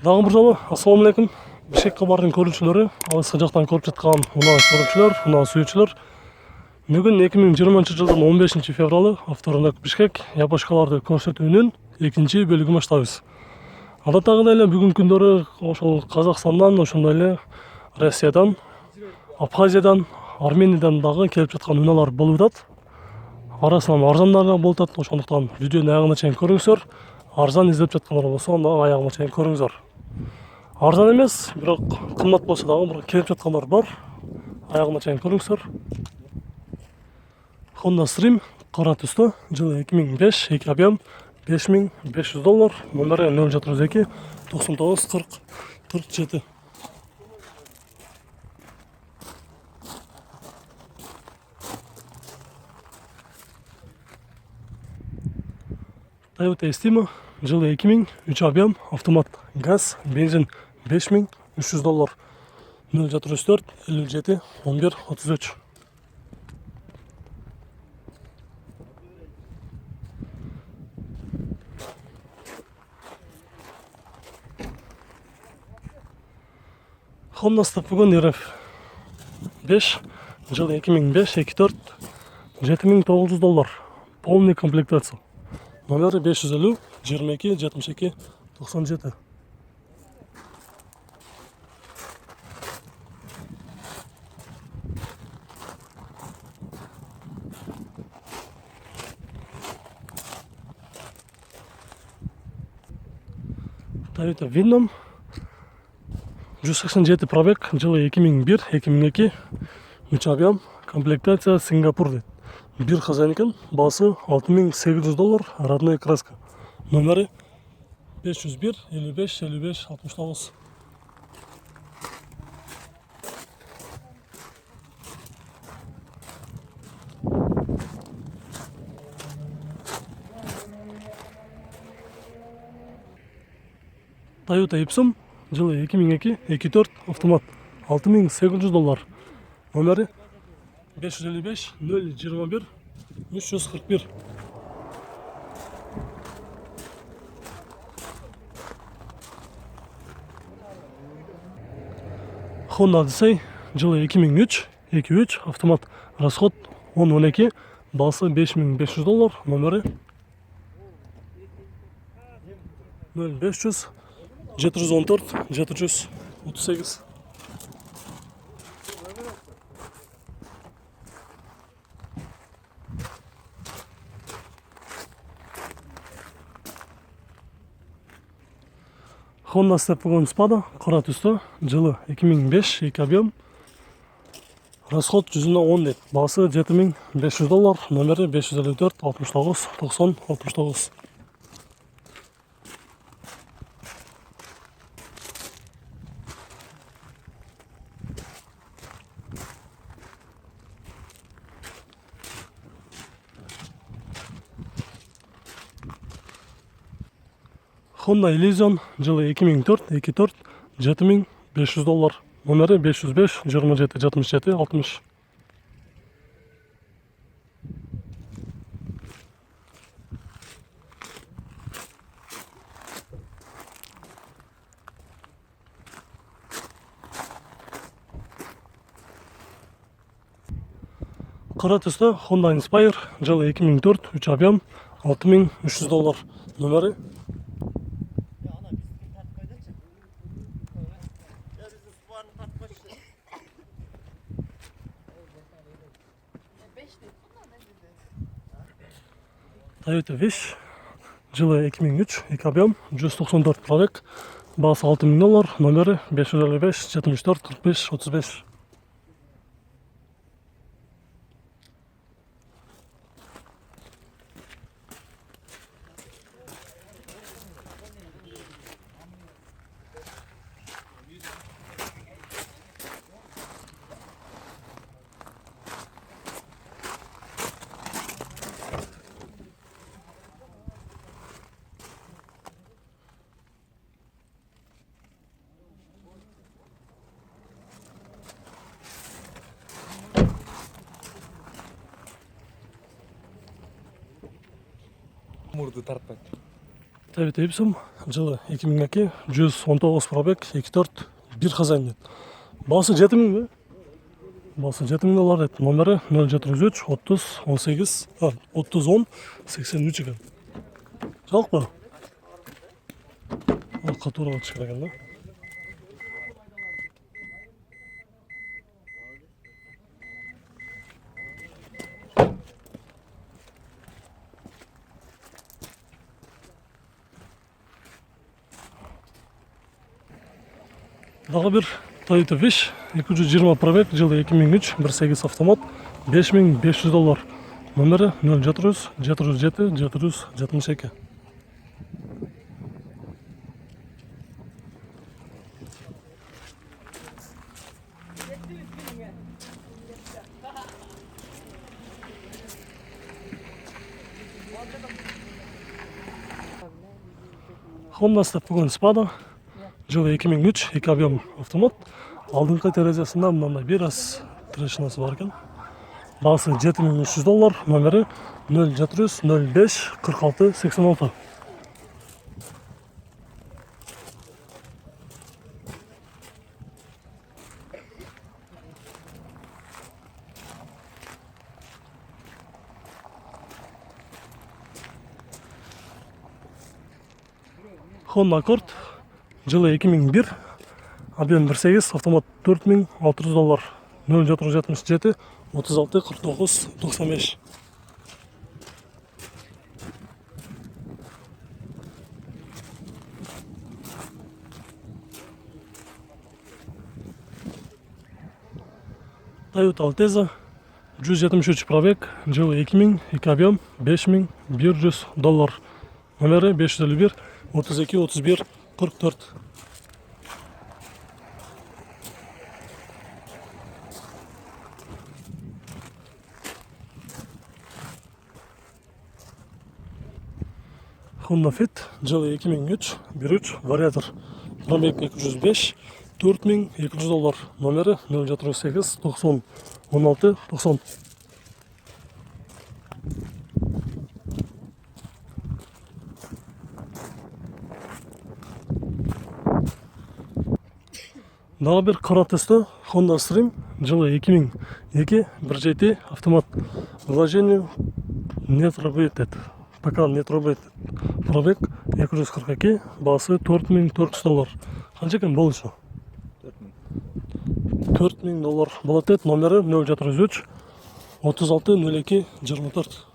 Дагы бир жолу ассаламу алейкум. Бишкек кабардын көрүүчүлөрү, алыска жактан көрүп жаткан унаа көрүүчүлөр, унаа сүйүүчүлөр. Бүгүн 2020 жылдын 15 февралы авторунок Бишкек япошкаларды көрсөтүүнүн экинчи бөлүгүн баштайбыз. Адаттагыдай эле бүгүнкү күндөрү ошол Казакстандан, ошондой эле Россиядан, Абхазиядан, Армениядан дагы келип жаткан унаалар болуп атат. Арасынан арзандары болуп атат. Ошондуктан видеону аягына чейин көрүңүздөр. Арзан издеп жаткандар болсо, анда аягына чейин көрүңүздөр. Арзан эмес, бирок кымбат болсо дагы бир келип жаткандар бар. Аягына чейин көрүңүздөр. Honda Stream кара түстө, жылы 2005, 2 объем, $5500, номери 072 99 40 47. Toyota Estima, жылы 2000, 3 объем, автомат, газ, бензин $5300, 074 57 11 33. Honda Stepwagon RF 5, жылы 2005, 2.4, $7900, полный комплектация. Номери 550 22 72 97. Toyota Vietnam 187 пробег, жылы 2001, 2002, 3 объем, комплектация Сингапур дейт. Бир хозяин экен, баасы $6800, родной краска. Номери 501 55 55 69. Toyota Ipsum, жылы 2002, 2.4, автомат, $6800. Номери 555 021 341. Honda Odyssey, жылы 2003, 2.3, автомат, расход 10-12, баасы $5500, номери 0500 714 738. Honda Stepwagon Spada, кара түстө, жылы 2005, 2 объем, расход 110 дейт, баасы $7500, номери 554 69 90 69. Honda Elysion, жылы 2004, 2.4, $7500, номери 505 27 67 60. Кара түстө Honda Inspire, жылы 2004, 3 объем, $6300, номери 5 Wish, жылы 2003, 2 объем, 194 пробег, баасы $6000, номери 555 74 45 35. Мурду тартпайт. Toyota Ipsum жылы 2002, 119 пробег, 2.4, 1 хозяин деді. Басы 7000 бе? Басы 7000 доллар деді. Номері 0703 30 18 30 10 83 екен. Жалық па? Қатураға түшкір екен да. Дағы бір Toyota Wish 220 пробег, жылы 2003, 1.8 автомат, 5500 доллар. Номері 0700 707 772. Honda Step бүгін спада. Жылы 2003, 2 объем автомат. Алдыңғы терезесінде мынандай біраз трешинасы бар екен. Басы 7300 доллар, номері 0700 05 46 86. Honda Accord жылы 2001, объем 1.8, автомат 4600 доллар, 0777 36 49 95. Toyota Alteza 173 пробег, жылы 2000, 2 объем 5100 доллар, номері 551 32 31 44. Honda Fit жылы 2003, 1.3 вариатор, пробег 205, 4200 доллар, номері 078 90 16 90. Дағы бір қара түсті Honda Stream жылы 2002, 1.7 автомат, вложение нет работает, пока нет работает. Пробег 242, басы 4400 доллар. Қанша екен бұл үшін? 4000 доллар болады еді. Номері 0703 36 02 24.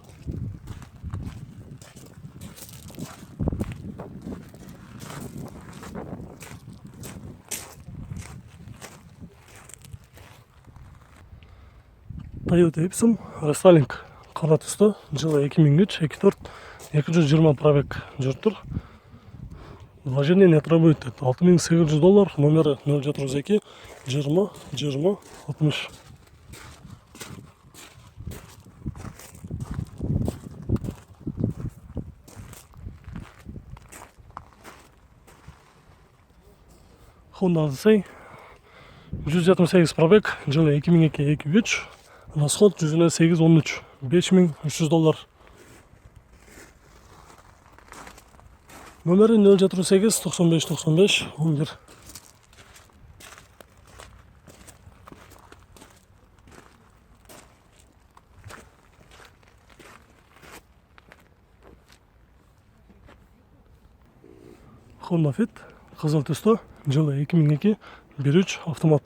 Toyota Ipsum рестайлинг қара түсті, жылы 2003, 2.4, 220 пробег жүріп тұр. Вложение не работает деді. 6800 доллар, номері 0702 20 20 60. Honda Odyssey 178 пробег, жылы 2002, 2.3, расход 108 13, 5300 доллар. Номері 078 95 95 11. Honda Fit қызыл түсті, жылы 2002, 1.3 автомат,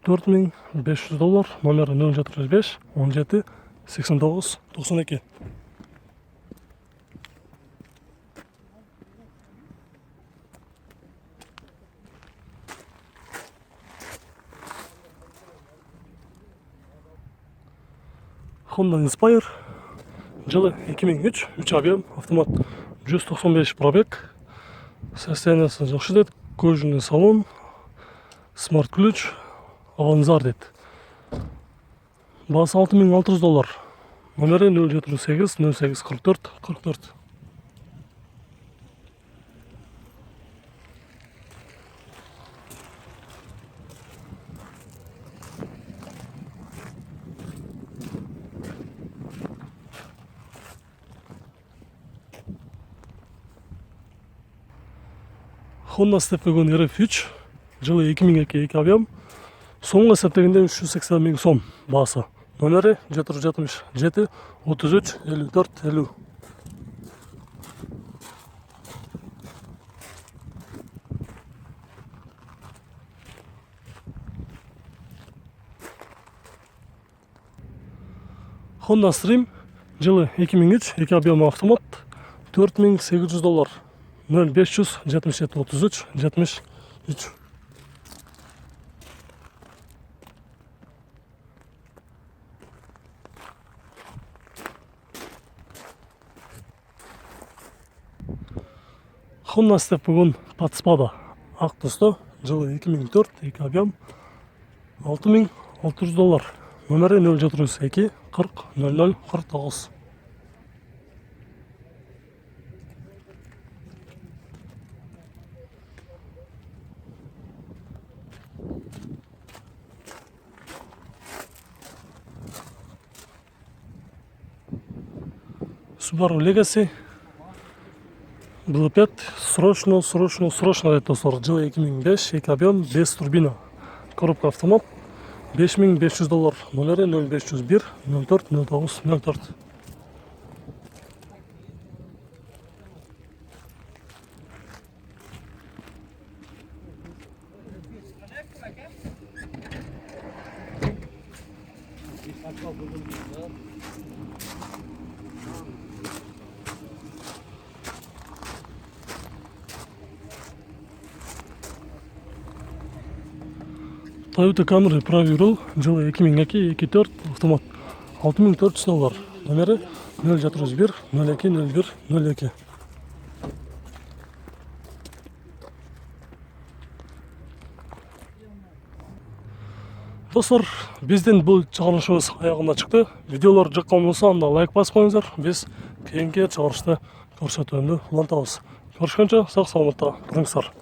4500 доллар, номері 075 17 89 92. Honda Inspire жылы 2003, 3 объем автомат, 195 пробег, состояниесі жақсы деді, кожаный салон, смарт ключ, аванзар деді. Басы 6600 доллар, номері 078 08 44 44. Honda Step Wagon RF3 жылы 2002 объем. Соңғы есептегенде 380 мың сом басы. Номері 777 33 54 50. Honda Stream жылы 2003 2 объемы автомат, $4800, 0577 33 73. Honda Step Wagon Patspado ақ түсті, жылы 2004 2 объем, $6600, номері 0702 40 00 49. Subaru Legacy было 5, срочно деді достар. Жылы 2005, 2 объем, 5 турбина. Коробка автомат, $5500, номері 0501 04 09 04. Toyota Camry проверил, жылы 2002-2004 автомат, $6400, номері 0701 02 01 02. Достар, бізден бұл чығарышымыз аяғына шықты. Видеолар жаққан болса, анда лайк басып қойыңыздар. Біз кейінгі чығарышты көрсетуімді ұлантамыз. Көрішкенше сақ саламатта тұрыңыздар.